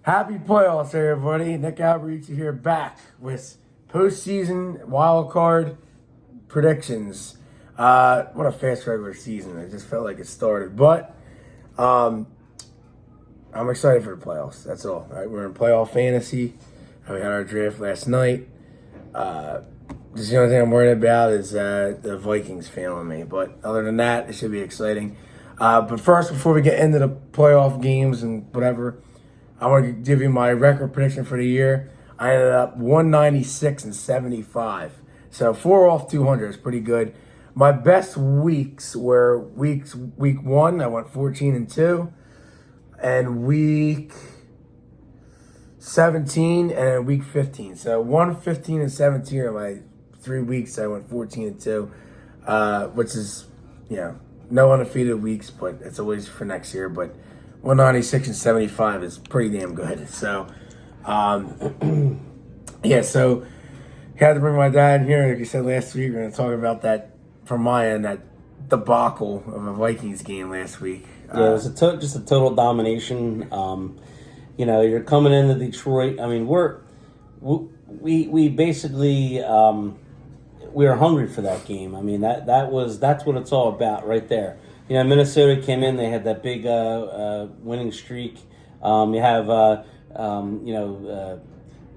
Happy playoffs, everybody. Nick Outreach here back with postseason wildcard predictions. What a fast regular season. It just felt like it started. But I'm excited for the playoffs. That's all. All right, we're in playoff fantasy. We had our draft last night. Just the only thing I'm worried about is the Vikings failing me. But other than that, it should be exciting. But first, before we get into the playoff games and whatever, I want to give you my record prediction for the year. I ended up 196 and 75. So 4 off 200 is pretty good. My best weeks were week 1, I went 14 and 2. And week 17 and week 15. So 1, 15, and 17 are my 3 weeks. I went 14 and 2, which is, no undefeated weeks, but it's always for next year. But 196 and 75 is pretty damn good. So, so had to bring my dad in here. Like you said last week, we're going to talk about that from my end, that debacle of a Vikings game last week. Yeah, it was just a total domination. You're coming into Detroit. I mean, we basically we were hungry for that game. I mean, that's what it's all about right there. Minnesota came in. They had that big winning streak. You have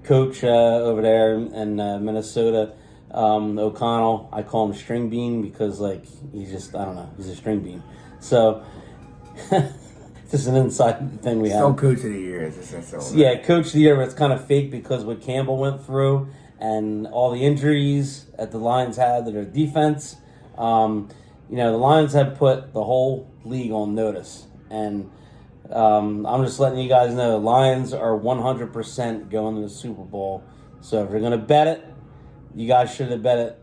coach over there in Minnesota, O'Connell. I call him String Bean because he's a string bean. So just an inside thing we have. Still coach of the year. Yeah, coach of the year, but it's kind of fake because what Campbell went through and all the injuries that the Lions had to their defense. The Lions have put the whole league on notice. And I'm just letting you guys know, Lions are 100% going to the Super Bowl. So if you're going to bet it, you guys should have bet it,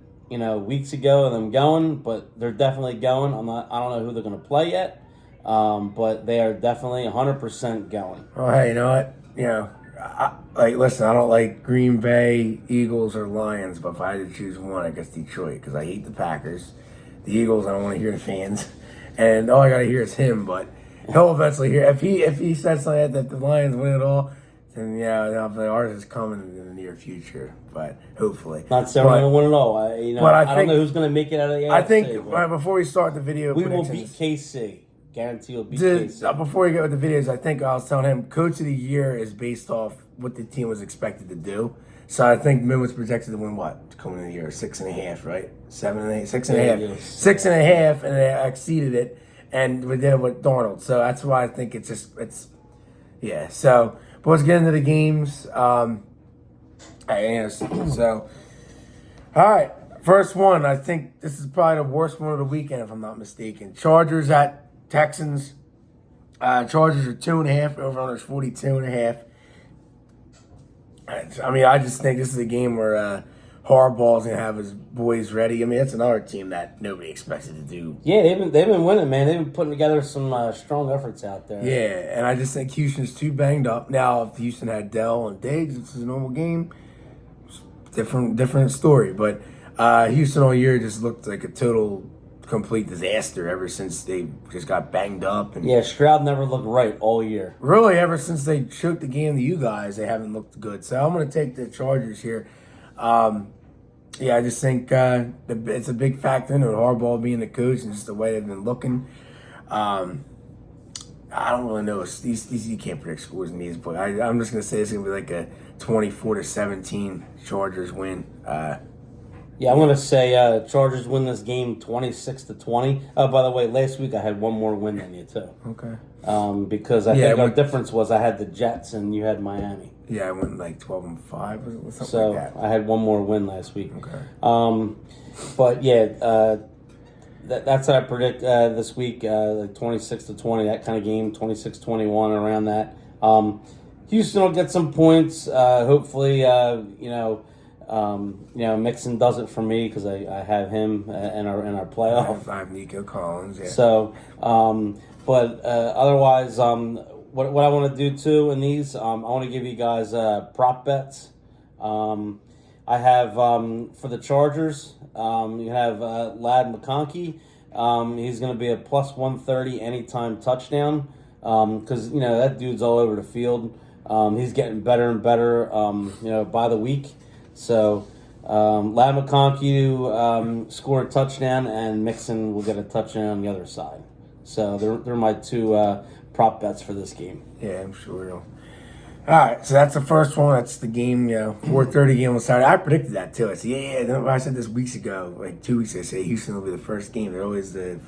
weeks ago of them going. But they're definitely going. I don't know who they're going to play yet. But they are definitely 100% going. Well, hey, you know what? Listen, I don't like Green Bay, Eagles, or Lions. But if I had to choose one, I guess Detroit, because I hate the Packers. The Eagles, I don't want to hear the fans, and all I got to hear is him. But he'll eventually hear. If he says something that the Lions win it all, then ours is coming in the near future. But hopefully, not saying we're going to win it all. I don't know who's going to make it out of the AFC. I think before we start the video, we will beat KC. Guarantee we'll beat KC. Before we get with the videos, I think I was telling him Coach of the Year is based off what the team was expected to do. So I think Min was projected to win coming in the year 6.5, right? 7.5, 6.5, 6.5, and they exceeded it, and we did it with Darnold. So that's why I think yeah. So, but let's get into the games. All right, first one. I think this is probably the worst one of the weekend, if I'm not mistaken. Chargers at Texans. Chargers are 2.5. Over under is 42.5. I mean, I just think this is a game where Harbaugh's gonna have his boys ready. I mean, that's another team that nobody expected to do. Yeah, they've been winning, man. They've been putting together some strong efforts out there. Yeah, and I just think Houston's too banged up. Now, if Houston had Dell and Diggs, it's a normal game. Different story. But Houston all year just looked like a total complete disaster ever since they just got banged up. And yeah, Stroud never looked right all year. Really, ever since they choked the game to you guys, they haven't looked good. So I'm going to take the Chargers here. I just think it's a big factor in it, Harbaugh being the coach and just the way they've been looking. I don't really know. You can't predict scores in these, but I'm just going to say it's going to be like a 24-17 Chargers win. I'm going to say Chargers win this game 26-20. Oh, by the way, last week I had one more win than you, too. Okay. Because I think our difference was I had the Jets and you had Miami. Yeah, I went 12-5 or something so like that. I had one more win last week. Okay. That's what I predict this week, like 26-20, that kind of game, 26-21, around that. Houston will get some points. Hopefully, Mixon does it for me because I have him in our playoff. I have Nico Collins. Yeah. So, otherwise, what I want to do too in these, I want to give you guys prop bets. I have for the Chargers, you have Lad McConkey. He's going to be a plus 130 anytime touchdown because that dude's all over the field. He's getting better and better, by the week. So Lad McConkey score a touchdown, and Mixon will get a touchdown on the other side. So they're my two prop bets for this game. Yeah, I'm sure. All right, so that's the first one. That's the game, 4:30 game on Saturday. I predicted that too. I said, I said this weeks ago, like 2 weeks ago. I said Houston will be the first game. They're always the.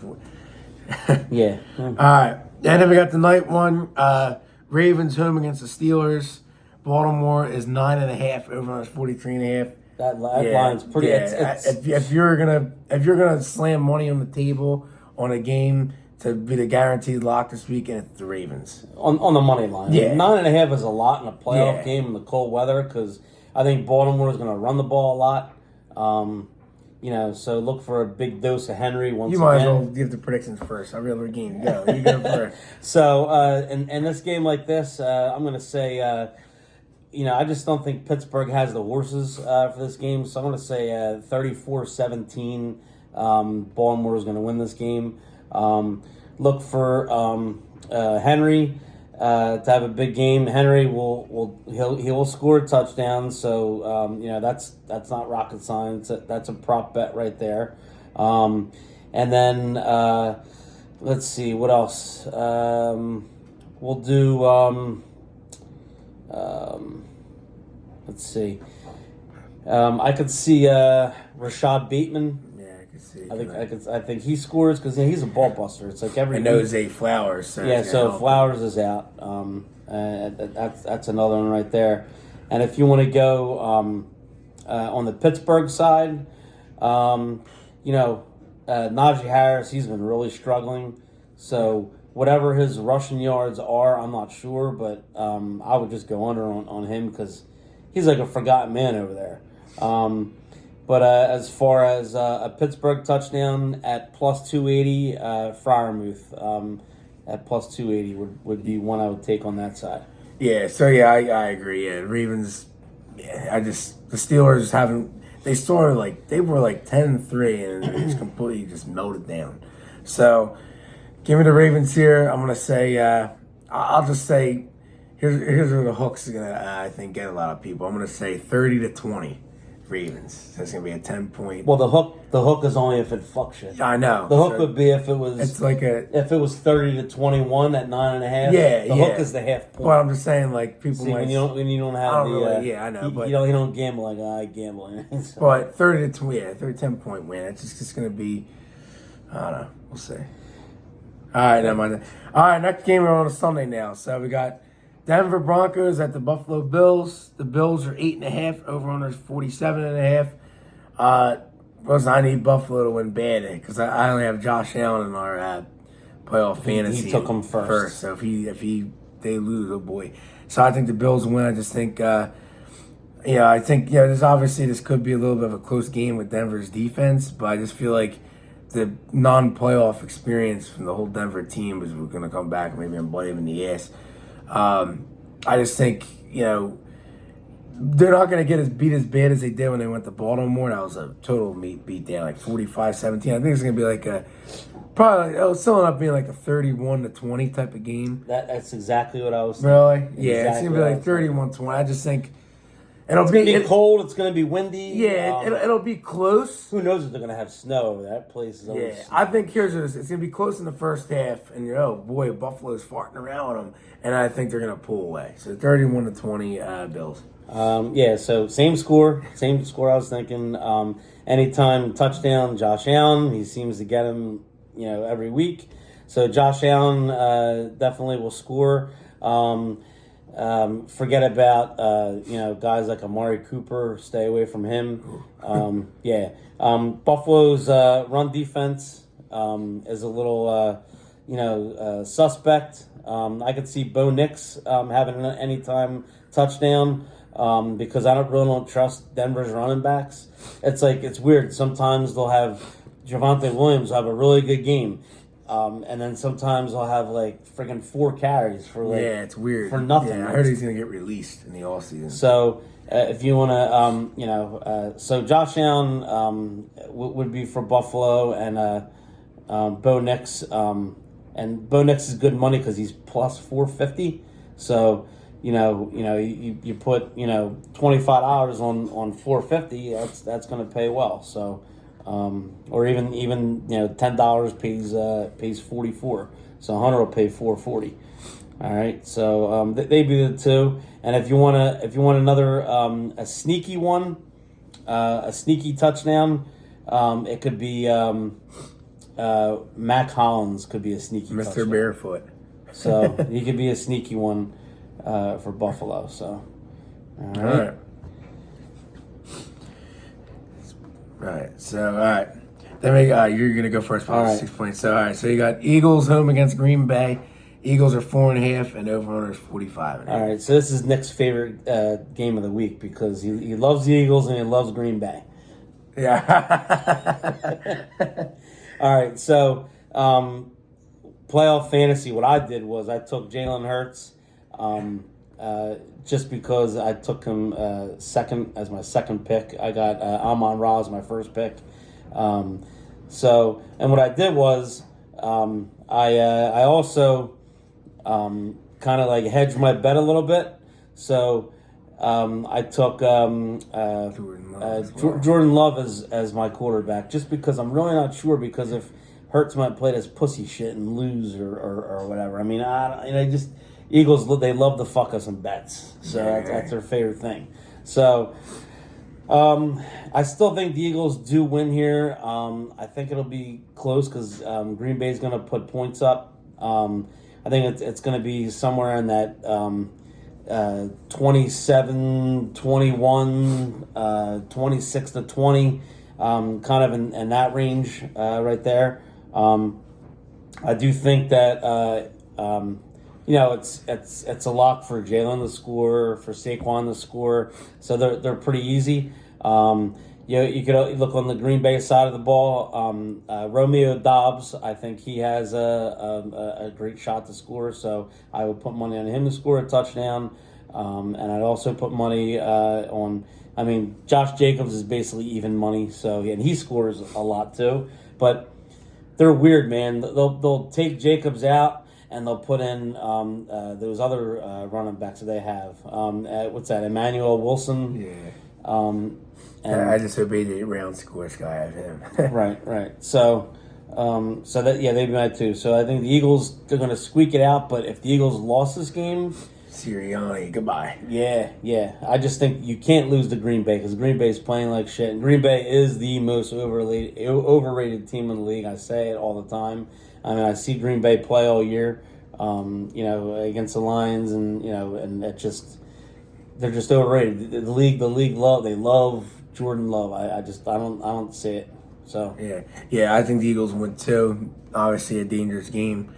Yeah. All right, and then we got the night one. Ravens home against the Steelers. Baltimore is 9.5 over on 43.5. That line's pretty. Yeah. If you're gonna slam money on the table on a game to be the guaranteed lock this weekend, it's the Ravens on the money line. Yeah, 9.5 is a lot in a playoff Yeah. game in the cold weather because I think Baltimore is going to run the ball a lot. So look for a big dose of Henry once again. You might as well give the predictions first. Every other game, go. You go first. So in this game like this, I'm going to say, I just don't think Pittsburgh has the horses for this game. So I'm going to say 34-17. Baltimore is going to win this game. Look for Henry to have a big game. Henry will score a touchdown. So that's not rocket science. That's a prop bet right there. And then let's see what else. We'll do. Let's see. I could see Rashad Bateman. I think he scores because he's a ball buster. It's like every. And Jose Flowers. So Flowers is out. That's another one right there. And if you want to go on the Pittsburgh side, Najee Harris, he's been really struggling. So whatever his rushing yards are, I'm not sure, but I would just go under on him because he's like a forgotten man over there. But as far as a Pittsburgh touchdown at plus 280, Freiermuth at plus 280 would be one I would take on that side. Yeah, so I agree. Yeah, Ravens. Yeah, the Steelers haven't. They started they were 10-3 and it's completely just melted down. So give me the Ravens here. I'm gonna say I'll just say here's where the hook's gonna I think get a lot of people. I'm gonna say 30-20. Ravens. So it's gonna be a 10-point. Well, the hook is only if it fucks shit. I know. The hook would be if it was. It's if it was 30-21 at 9.5. Yeah, the hook is the half point. Well, I'm just saying, people See, when you don't have I know, but you don't gamble I gamble. So. But 10-point win. It's just gonna be. I don't know. We'll see. All right, never mind. All right, next game we're on a Sunday now. So we got Denver Broncos at the Buffalo Bills. The Bills are 8.5 over under 47.5. I need Buffalo to win bad because I only have Josh Allen in our playoff fantasy. He took him first. So if they lose, oh boy. So I think the Bills win. I just think there's obviously this could be a little bit of a close game with Denver's defense, but I just feel like the non-playoff experience from the whole Denver team is going to come back maybe and bite him in the ass. I just think, they're not going to get beat as bad as they did when they went to Baltimore. That was a total beat down, 45-17. I think it's going to be it'll still end up being a 31-20 type of game. That's exactly what I was thinking. Really? Yeah, it's going to be 31-20. I just think it's going to be cold. It's going to be windy. Yeah, it'll be close. Who knows if they're going to have snow over there? That place is always snow. I think it's going to be close in the first half, and oh boy, Buffalo's farting around them, and I think they're going to pull away. So 31-20 Bills. So same score I was thinking. Anytime touchdown, Josh Allen, he seems to get him, every week. So Josh Allen definitely will score. Forget about guys like Amari Cooper. Stay away from him. Buffalo's run defense is a little suspect. I could see Bo Nix having an anytime touchdown because I really don't trust Denver's running backs. It's weird. Sometimes they'll have Javonte Williams have a really good game. And then sometimes I'll have freaking 4 carries for it's weird for nothing. Yeah, I heard he's gonna get released in the offseason. So if you want to, so Josh Allen would be for Buffalo and Bo Nix, and Bo Nix is good money because he's plus 450. So you put $25 on $4.50. That's going to pay well. So, or even $10 pays 44. So 100 will pay 440. All right. So they'd be the two. And if you want another a sneaky one, a sneaky touchdown, it could be Mac Hollins could be a sneaky Mr. touchdown. Barefoot. So he could be a sneaky one for Buffalo. So all right. All right. So all right. Then you're gonna go first. All right. 6 points. So all right. So you got Eagles home against Green Bay. Eagles are 4.5, and over/under is 45. All right, so this is Nick's favorite game of the week because he loves the Eagles and he loves Green Bay. Yeah. All right, so playoff fantasy. What I did was I took Jalen Hurts, just because I took him second as my second pick. I got Amon-Ra as my first pick. And what I did was I also kind of like hedged my bet a little bit. So I took Jordan Love as my quarterback, just because I'm really not sure, because if Hurts might play this pussy shit and lose or whatever. I mean, Eagles, they love to fuck us in bets. So that's their favorite thing. So I still think the Eagles do win here. I think it'll be close because Green Bay's going to put points up. I think it's going to be somewhere in that 27, 21, 26-20, kind of in that range right there. I do think that it's a lock for Jalen to score, for Saquon to score, so they're pretty easy. You could look on the Green Bay side of the ball. Romeo Doubs, I think he has a great shot to score, so I would put money on him to score a touchdown. And I'd also put money on. I mean, Josh Jacobs is basically even money, and he scores a lot too. But they're weird, man. They'll take Jacobs out and they'll put in those other running backs that they have. What's that? Emmanuel Wilson. Yeah. And I just hope AJ Brown scores. I have him. right. So they'd be my two. So I think the Eagles, they're going to squeak it out. But if the Eagles lost this game, Sirianni, goodbye. Yeah. I just think you can't lose to Green Bay because Green Bay's playing like shit. And Green Bay is the most overrated team in the league. I say it all the time. I mean, I see Green Bay play all year, against the Lions, and it just, they're just overrated. The league love Jordan Love. I don't see it. So yeah. I think the Eagles win too. Obviously, a dangerous game,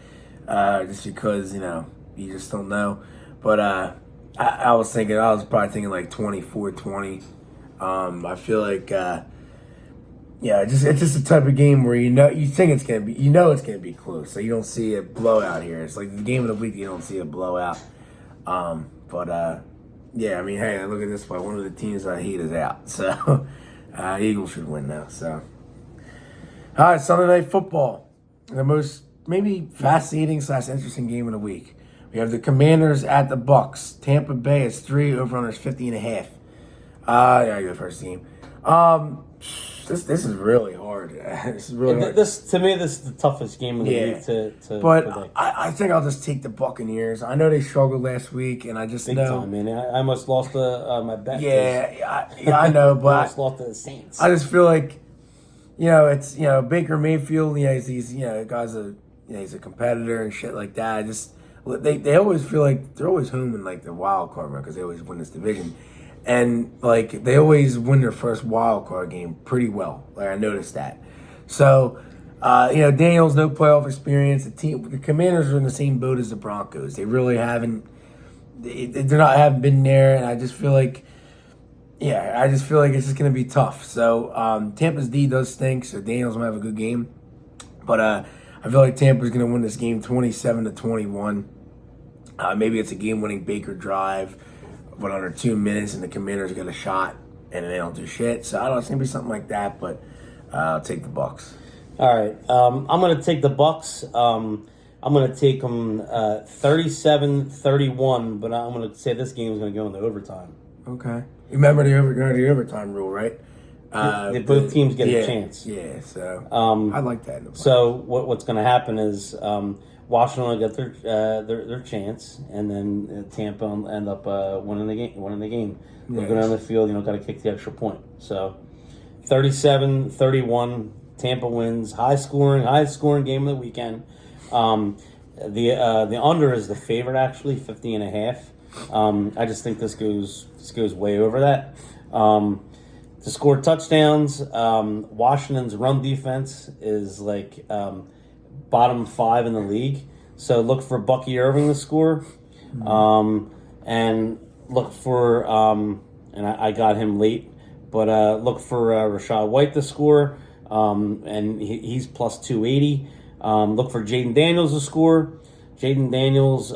just because you just don't know. But I was probably thinking like 24-20. I feel like it's just a type of game where you think it's gonna be it's gonna be close, so you don't see a blowout here. It's like the game of the week, you don't see a blowout. Yeah, I mean, hey, look at this play. One of the teams I hate is out. So, Eagles should win now. So, all right, Sunday Night Football. The most maybe fascinating / interesting game of the week. We have the Commanders at the Bucks. Tampa Bay is 3, over-under is 50.5. I go first team. This is really hard. This is really hard. To me, this is the toughest game of the week to but predict. I think I'll just take the Buccaneers. I know they struggled last week, and I just Big know. time, man. I almost lost my bet. I know, but I almost lost to the Saints. I just feel like, it's Baker Mayfield. He's he's a competitor and shit like that. They always feel like they're always home in like the wild card run because they always win this division. And, they always win their first wild card game pretty well. I noticed that. So, Daniel's no playoff experience. The Commanders are in the same boat as the Broncos. They really haven't been there. And I just feel like, it's just going to be tough. So, Tampa's D does stink. So, Daniel's going to have a good game. But I feel like Tampa's going to win this game 27-21. Maybe it's a game-winning Baker drive. But under 2 minutes, and the Commanders get a shot, and they don't do shit. So I don't know, it's gonna be something like that. But I'll take the Bucks. All right, I'm gonna take the Bucks. I'm going to take them 37-31, but I'm going to say this game is going to go into overtime. Okay. Remember the overtime rule, right? Both teams get a chance. Yeah, so I like that. So what's going to happen is Washington will get their chance, and then Tampa will end up winning the game. They'll go down the field. Got to kick the extra point. So 37-31, Tampa wins. High scoring game of the weekend. The under is the favorite, actually, 50.5. I just think this goes way over that. To score touchdowns, Washington's run defense is like bottom 5 in the league. So look for Bucky Irving to score, and look for and I got him late, but look for Rashad White to score, and he's plus 280. Look for Jaden Daniels to score. Jaden Daniels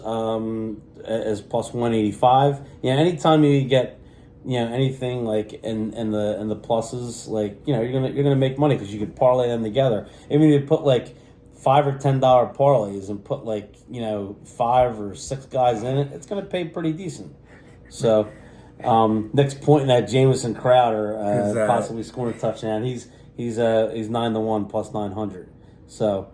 is plus 185. Anytime you get anything like in the pluses, like you're gonna make money because you could parlay them together. Even if you put like $5 or $10 parlays and put like 5 or 6 guys in it, it's gonna pay pretty decent. So next point in that, Jamison Crowder possibly scoring a touchdown. He's 9-1 plus 900. So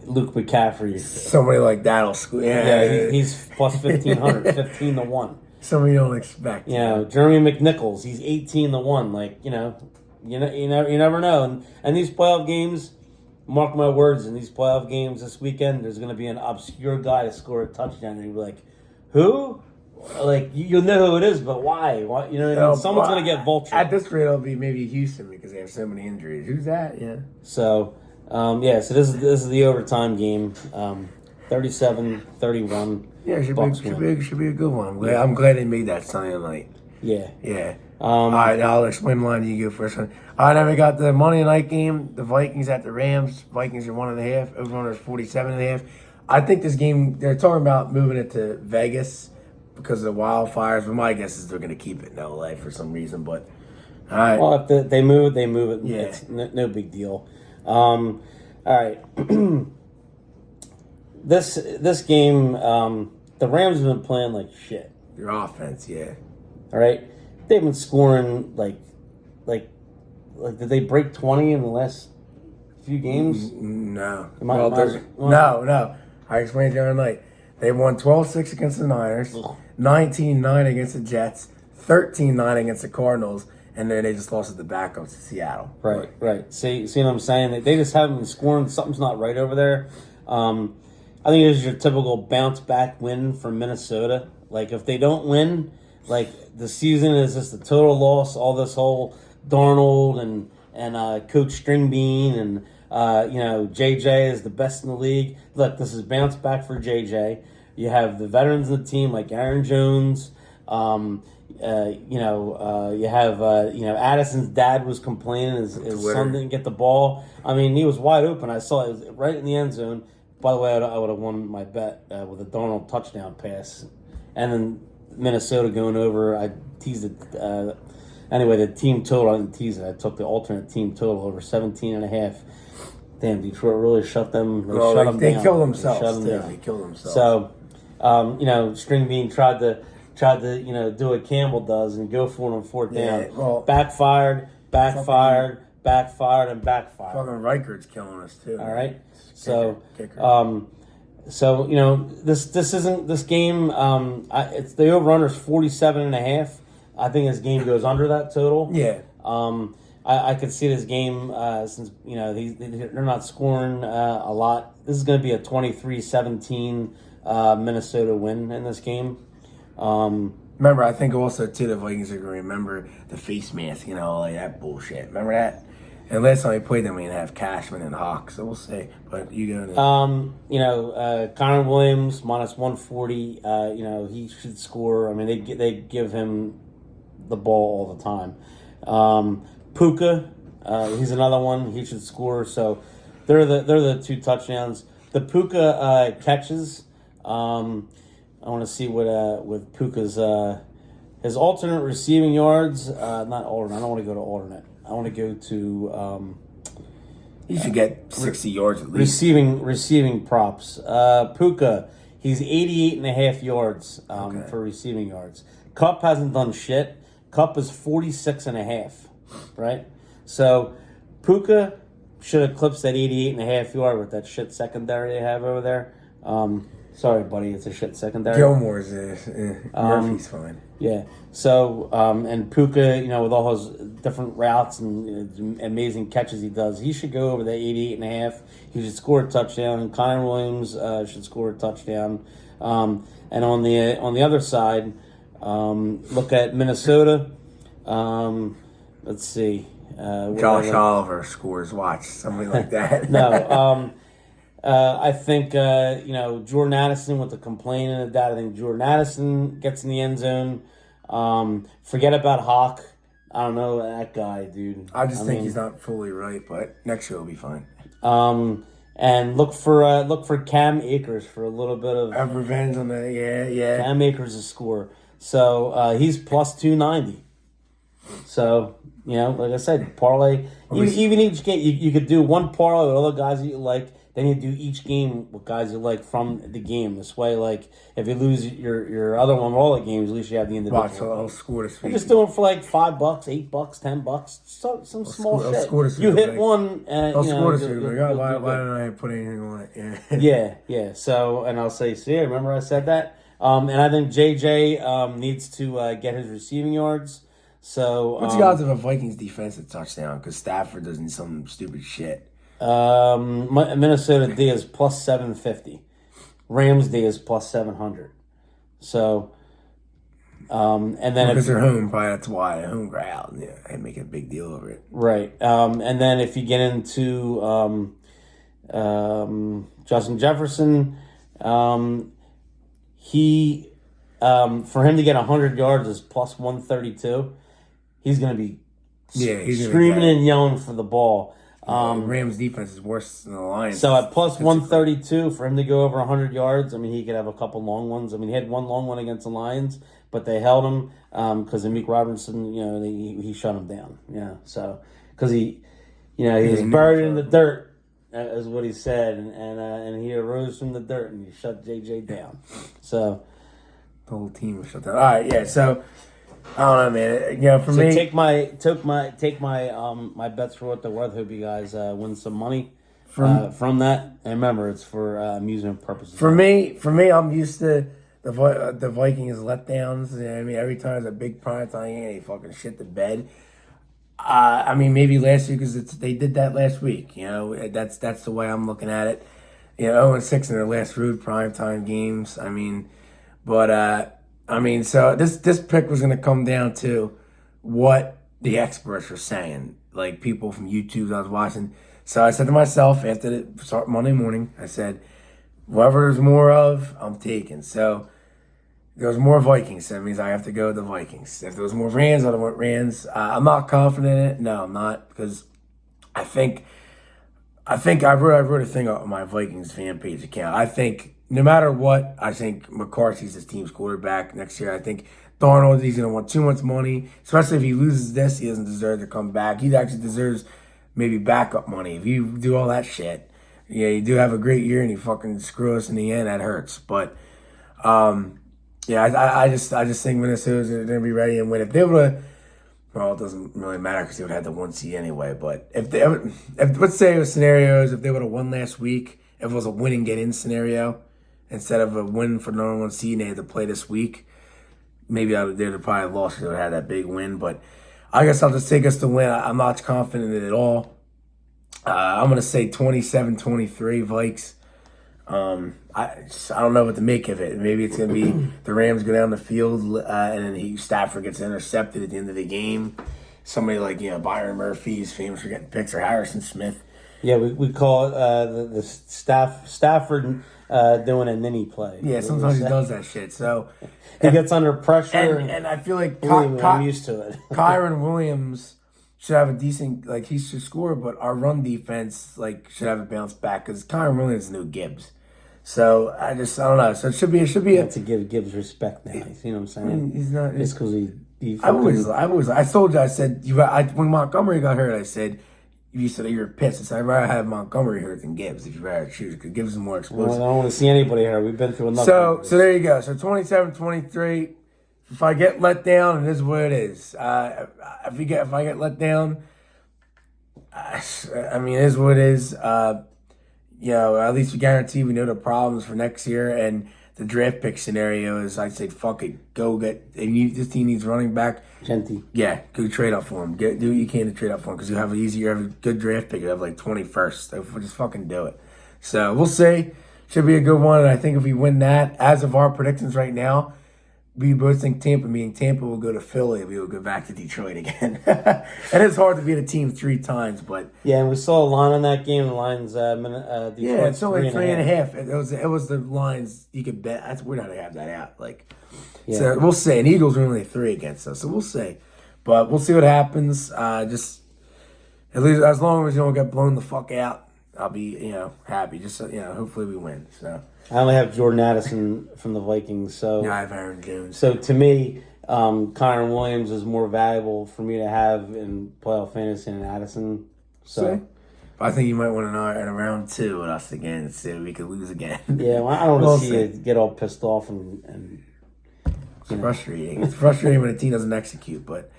Luke McCaffrey, somebody like that'll score. Yeah, he's plus 1500, 15-1. Somebody you don't expect. Jeremy McNichols, he's 18-1. Like you never know. And these playoff games, mark my words, in these playoff games this weekend, there's going to be an obscure guy to score a touchdown, and you'll be like, who? Like you'll know who it is, but why? What Someone's going to get vultured. At this rate, it'll be maybe Houston because they have so many injuries. Who's that? Yeah. So, so this is the overtime game, 37-31. Yeah, it should be a good one. I'm glad they made that Sunday night. Yeah. All right, I'll explain mine. You go first. All right, then we got the Monday night game. The Vikings at the Rams. Vikings are 1.5. Over-under is 47.5. I think this game, they're talking about moving it to Vegas because of the wildfires. But my guess is they're going to keep it in LA for some reason. But all right. Well, if they move it. Yeah. It's no big deal. All right. This game, the Rams have been playing like shit. Your offense, yeah. All right, they've been scoring like, did they break 20 in the last few games? No. No. I explained the other night. They won 12-6 against the Niners, 19-9 against the Jets, 13-9 against the Cardinals, and then they just lost at the backups to Seattle. Right. See what I'm saying? They just haven't been scoring. Something's not right over there. I think this is your typical bounce back win from Minnesota. Like if they don't win, like the season is just a total loss. All this whole Darnold and Coach Stringbean and JJ is the best in the league. Look, this is bounce back for JJ. You have the veterans of the team like Aaron Jones. You have Addison's dad was complaining his son didn't get the ball. I mean, he was wide open. I saw it was right in the end zone. By the way, I would have won my bet with a Darnold touchdown pass. And then Minnesota going over, I teased it. Anyway, the team total, I didn't tease it. I took the alternate team total over 17.5. Damn, Detroit really shut them. They killed themselves. They killed themselves. So, Stringbean tried to do what Campbell does and go for it on fourth down. Well, backfired, and backfired. Fucking Reichard's killing us too. All right. Kicker. This isn't this game. It's the over/under is 47.5. I think this game goes under that total. Yeah. I could see this game since they're not scoring a lot. This is going to be a 23-17 Minnesota win in this game. Remember, I think also too the Vikings are going to remember the face mask, like that bullshit. Remember that? And last time we played them, we didn't have Cashman and Hawk, so we'll see. But you go to Connor Williams minus 140. He should score. I mean, they give him the ball all the time. Puka, he's another one. He should score. So they're the two touchdowns. The Puka catches. I want to see what with Puka's his alternate receiving yards. Not alternate. I don't want to go to alternate. I want to go to He should get 60 yards at least. Receiving props. Puka, he's 88.5 yards for receiving yards. Cup hasn't done shit. Cup is 46.5, right? So Puka should eclipse that 88.5 yard with that shit secondary they have over there. Sorry, buddy, it's a shit secondary. Gilmore's Murphy's fine. Yeah. So, and Puka, with all his different routes and amazing catches he does, he should go over the 88.5. He should score a touchdown. And Connor Williams should score a touchdown. And on the other side, look at Minnesota. Let's see. Josh Oliver scores. Watch something like that. No. I think, Jordan Addison with the complaining of that. I think Jordan Addison gets in the end zone. Forget about Hawk. I don't know that guy, dude. I think he's not fully right, but next year will be fine. And look for Cam Akers for a little bit of have revenge on that. Yeah. Cam Akers is score. So he's plus 290. So like I said, parlay. Even each game, you could do one parlay with other guys that you like. Then you do each game with guys you like from the game. This way, like, if you lose your other one, all the games, at least you have the individual. Watch, I'll score this week. I'm just doing it for like $5, $8, $10. Some small shit. I'll score this you week, hit one. I'll score this week. Why didn't I put anything on it? Yeah. So, and I'll say, remember I said that? And I think JJ needs to get his receiving yards. So, what's the odds of a Vikings defensive touchdown? Because Stafford doesn't some stupid shit. Minnesota D is plus 750. Rams D is plus 700. So, and then because they're home, probably that's why home crowd. Yeah, I make a big deal over it. Right. And then if you get into Justin Jefferson, he for him to get 100 yards is plus 132. He's going to be screaming and yelling for the ball. Rams defense is worse than the Lions. So at plus 132 for him to go over 100 yards, he could have a couple long ones. He had one long one against the Lions, but they held him because Amik Robertson, he shut him down. Yeah, so because he was buried in the dirt, is what he said, and he arose from the dirt and he shut JJ down. So the whole team was shut down. All right, yeah. So I don't know, man. For me, take my my bets for what they're worth. Hope you guys win some money from that. And remember, it's for amusement purposes. For me, I'm used to the Vikings letdowns. Every time there's a big primetime game, they fucking shit the bed. Maybe last year because they did that last week. That's the way I'm looking at it. 0-6 in their last road primetime games. So this pick was going to come down to what the experts were saying, like people from YouTube I was watching. So I said to myself after the start Monday morning, I said, whoever there's more of, I'm taking. So there was more Vikings, so that means I have to go with the Vikings. If there was more Rams, I went Rams. I'm not confident in it. No, I'm not, because I think I wrote a thing on my Vikings fan page account. I think no matter what, I think McCarthy's his team's quarterback next year. I think Darnold, he's going to want too much money, especially if he loses this. He doesn't deserve to come back. He actually deserves maybe backup money. If you do all that shit, you do have a great year and you fucking screw us in the end, that hurts. But, I just think Minnesota's going to be ready and win. If they would have, well, it doesn't really matter because they would have had the 1 seed anyway. But if let's say it was scenarios, if they would have won last week, if it was a win and get in scenario, instead of a win for number 1 seed and they had to play this week, maybe they'd have probably lost because they would have had that big win. But I guess I'll just take us to win. I'm not confident in it at all. I'm going to say 27-23 Vikes. I don't know what to make of it. Maybe it's going to be the Rams go down the field and then Stafford gets intercepted at the end of the game. Somebody like Byron Murphy is famous for getting picks, or Harrison Smith. Yeah, we call it the Stafford doing a ninny play. Yeah, sometimes he does that shit. So he gets under pressure, and I feel like I'm used to it. Kyron Williams should have a decent, he should score, but our run defense should have a bounce back because Kyron Williams is no Gibbs. So I don't know. So it should be a to give Gibbs respect now. You know what I'm saying? He's not just because he I told you, I said when Montgomery got hurt, I said you said that you're pissed. I'd rather have Montgomery here than Gibbs if you rather choose, because Gibbs is more Well, I explosive. don't want to see anybody here. We've been through enough. So there you go. So 27-23. If I get let down, it is what it is. If I get let down, I mean, it is what it is. At least we guarantee we know the problems for next year, and the draft pick scenario is, I'd say, fuck it, go get. This team needs running back. Genty. Yeah, go trade up for him. Do what you can to trade up for him, because you have a good draft pick. You have like 21st. So just fucking do it. So we'll see. Should be a good one. And I think if we win that, as of our predictions right now, we both think Tampa will go to Philly. We will go back to Detroit again. And it's hard to beat a team 3 times, but Yeah, and we saw a line on that game. The Lions, Detroit, yeah, it's only 3.5. It was the lines you could bet. We're not gonna have that out. So we'll see. And Eagles are only 3 against us, so we'll see. But we'll see what happens. Just at least as long as you don't get blown the fuck out, I'll be happy. Just hopefully we win. So I only have Jordan Addison from the Vikings, so I have Aaron Jones. So to me, Connor Williams is more valuable for me to have in playoff fantasy than Addison. So I think you might want to know in round 2 with us again, and see if we could lose again. Yeah, well, I don't want to see you get all pissed off and it's frustrating. It's frustrating when a team doesn't execute. But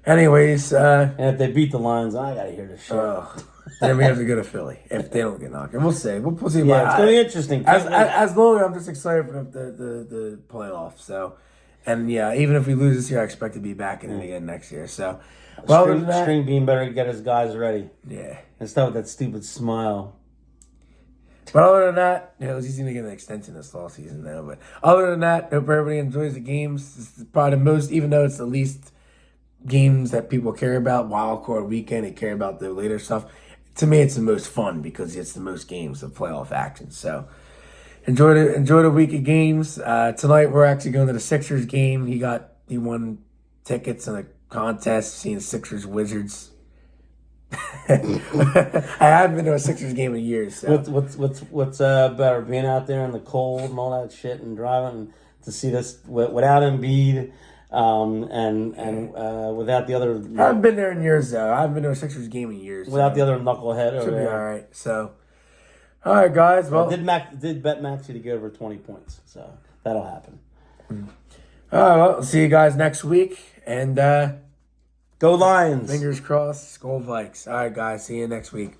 anyways, and if they beat the Lions, I gotta hear this shit. Then we have to go to Philly if they don't get knocked. We'll see. We'll see. Yeah, it's gonna be interesting. As long as I'm just excited for the playoffs. So, and even if we lose this year, I expect to be back in it again next year. So, String Bean better get his guys ready. Yeah. And start with that stupid smile. But other than that, he's going to get an extension this fall season now. But other than that, hope everybody enjoys the games. This is probably the most, even though it's the least games that people care about. Wildcard weekend, they care about the later stuff. To me, it's the most fun because it's the most games of playoff action. So enjoy the week of games. Tonight we're actually going to the Sixers game. He won tickets in a contest seeing Sixers Wizards. I haven't been to a Sixers game in years. So. What's better, being out there in the cold and all that shit and driving to see this without Embiid and without the other. I haven't been there in years though. I haven't been to a Sixers game in years. Without the other knucklehead over there. Should be all right. So, all right, guys. Well, did bet Maxie to get over 20 points, so that'll happen. All right. Well, see you guys next week, and go Lions. Fingers crossed. Skol Vikes. All right, guys. See you next week.